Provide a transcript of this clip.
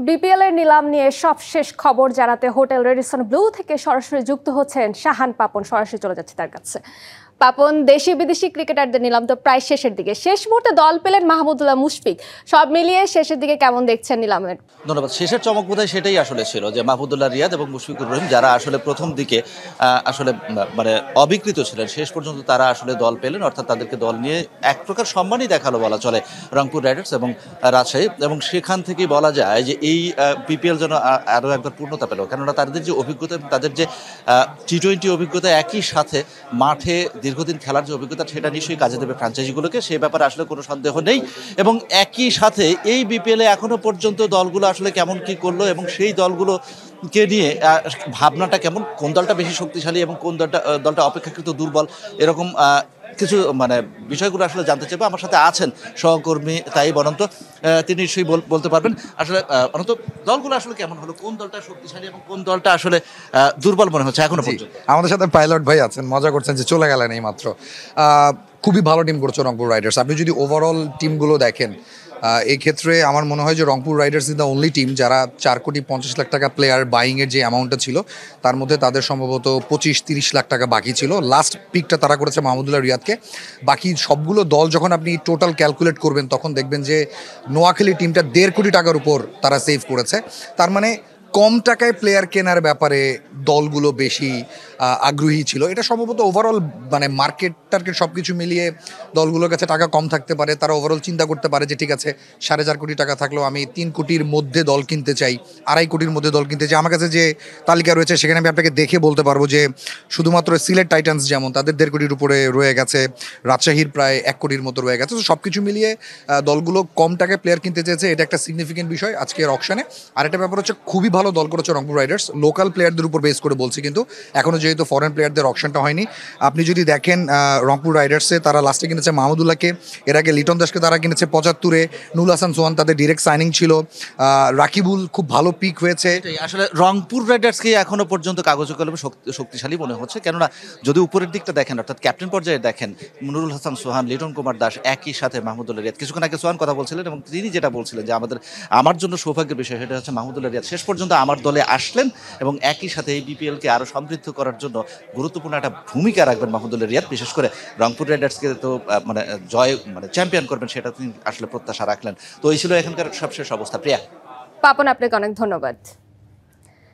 BPL এর নিলাম নিয়ে সবশেষ খবর জানাতে হোটেল রেডিসন ব্লু থেকে সরাসরি যুক্ত হচ্ছেন শাহান পাপন। সরাসরি চলে যাচ্ছে তার কাছে। পাপন, দেশি বিদেশি ক্রিকেটারদের নিলাম তো প্রায় শেষের দিকে, শেষ মুহূর্তে দল পেলেন মাহমুদুল্লাহ মুশফিক। সব মিলিয়ে শেষের দিকে কেমন দেখছেন নিলামের? ধন্যবাদ। শেষের চমক বোধহয় সেটাই আসলে ছিল যে মাহমুদুল্লাহ রিয়াদ এবং মুশফিকুর রহিম যারা আসলে প্রথম দিকে আসলে মানে অবিকৃত ছিলেন, শেষ পর্যন্ত তারা আসলে দল পেলেন, অর্থাৎ তাদেরকে দল নিয়ে এক প্রকার সম্মানই দেখালো বলা চলে রংপুর রাইডার্স এবং রাজশাহী। এবং সেখান থেকেই বলা যায় যে এই বিপিএল যেন আরও একবার পূর্ণতা পেল, কেননা তাদের যে অভিজ্ঞতা, তাদের যে টি-20 অভিজ্ঞতা, একই সাথে মাঠে দীর্ঘদিন খেলার যে অভিজ্ঞতা, সেটা নিশ্চয়ই কাজে দেবে ফ্র্যাঞ্চাইজিগুলোকে, সে ব্যাপারে আসলে কোনো সন্দেহ নেই। এবং একই সাথে এই বিপিএলে এখনো পর্যন্ত দলগুলো আসলে কেমন কি করলো এবং সেই দলগুলোকে নিয়ে ভাবনাটা কেমন, কোন দলটা বেশি শক্তিশালী এবং কোন দলটা অপেক্ষাকৃত দুর্বল, এরকম কিছু মানে বিষয়গুলো আসলে জানতে চাইবো। আমার সাথে আছেন সহকর্মী তাই বনন্ত, তিনি নিশ্চয়ই বলতে পারবেন আসলে অনন্ত দলগুলো আসলে কেমন হলো, কোন দলটা শক্তিশালী এবং কোন দলটা আসলে দুর্বল মনে হচ্ছে এখনো পর্যন্ত। আমাদের সাথে পাইলট ভাই আছেন, মজা করছেন যে চলে গেলেন এই মাত্র। খুবই ভালো টিম করছে রংপুর রাইডার্স। আপনি যদি ওভারঅল টিমগুলো দেখেন, এই ক্ষেত্রে আমার মনে হয় যে Rangpur Riders is the only team যারা 4,50,00,000 টাকা প্লেয়ার বাইংয়ের যে অ্যামাউন্টটা ছিল, তার মধ্যে তাদের সম্ভবত 25-30 লাখ টাকা বাকি ছিল। লাস্ট পিকটা তারা করেছে মাহমুদুল্লাহ রিয়াদকে। বাকি সবগুলো দল যখন আপনি টোটাল ক্যালকুলেট করবেন, তখন দেখবেন যে নোয়াখালী টিমটা 1.5 কোটি টাকার উপর তারা সেভ করেছে। তার মানে কম টাকায় প্লেয়ার কেনার ব্যাপারে দলগুলো বেশি আগ্রহী ছিল। এটা সম্ভবত ওভারঅল মানে মার্কেট টার্গেট সব কিছু মিলিয়ে দলগুলোর কাছে টাকা কম থাকতে পারে। তারা ওভারঅল চিন্তা করতে পারে যে ঠিক আছে, 4.5 কোটি টাকা থাকলেও আমি 3 কোটির মধ্যে দল কিনতে চাই, 2.5 কোটির মধ্যে দল কিনতে চাই। আমার কাছে যে তালিকা রয়েছে সেখানে আমি আপনাকে দেখে বলতে পারবো যে শুধুমাত্র সিলেট টাইটান্স যেমন তাদের 1.5 কোটির উপরে রয়ে গেছে, রাজশাহীর প্রায় 1 কোটির মতো রয়ে গেছে। তো সব কিছু মিলিয়ে দলগুলো কম টাকায় প্লেয়ার কিনতে চেয়েছে, এটা একটা সিগনিফিকেন্ট বিষয় আজকের অকশনে। আর একটা ব্যাপার হচ্ছে, খুবই ভালো দল করেছে রংপুর রাইডার্স, লোকাল প্লেয়ারদের উপর বেস করে বলছি, কিন্তু এখনো যেহেতু ফরেন প্লেয়ারদের অকশনটা হয়নি। আপনি যদি দেখেন রংপুর রাইডার্সে তারা লাস্টে কিনেছে মাহমুদুল্লাহকে, এর আগে লিটন দাসকে তারা কিনেছে 75-এ, নুল হাসান সোহান তাদের ডিরেক্ট সাইনিং ছিল, রাকিবুল খুব ভালো পিক হয়েছে। আসলে রংপুর রাইডার্সকে এখনো পর্যন্ত কাগজে কলমে শক্তিশালী মনে হচ্ছে, কেননা যদি উপরের দিকটা দেখেন, অর্থাৎ ক্যাপ্টেন পর্যায়ে দেখেন, নুরুল হাসান সোহান, লিটন কুমার দাস, একই সাথে মাহমুদুল্লাহ রিয়াদ। কিছুক্ষণ আগে সোহান কথা বলছিলেন এবং তিনি যেটা বলছিলেন যে আমার জন্য সৌভাগ্যের বিষয়, সেটা হচ্ছে মাহমুদুল্লাহ রিয়াদ শেষ পর্যন্ত আমার দলে আসলেন এবং একই সাথে এই বিপিএলকে আরও সমৃদ্ধ করার জন্য গুরুত্বপূর্ণ একটা ভূমিকা রাখবেন মাহমুদুল্লাহ রিয়াদ। বিশেষ করে রংপুর রাইডার্সকে তো মানে জয় মানে চ্যাম্পিয়ন করবেন, সেটা তিনি আসলে প্রত্যাশা রাখলেন। তো এই ছিল এখানকার সবশেষ অবস্থা। প্রিয়া, পাপন, আপনাকে অনেক ধন্যবাদ।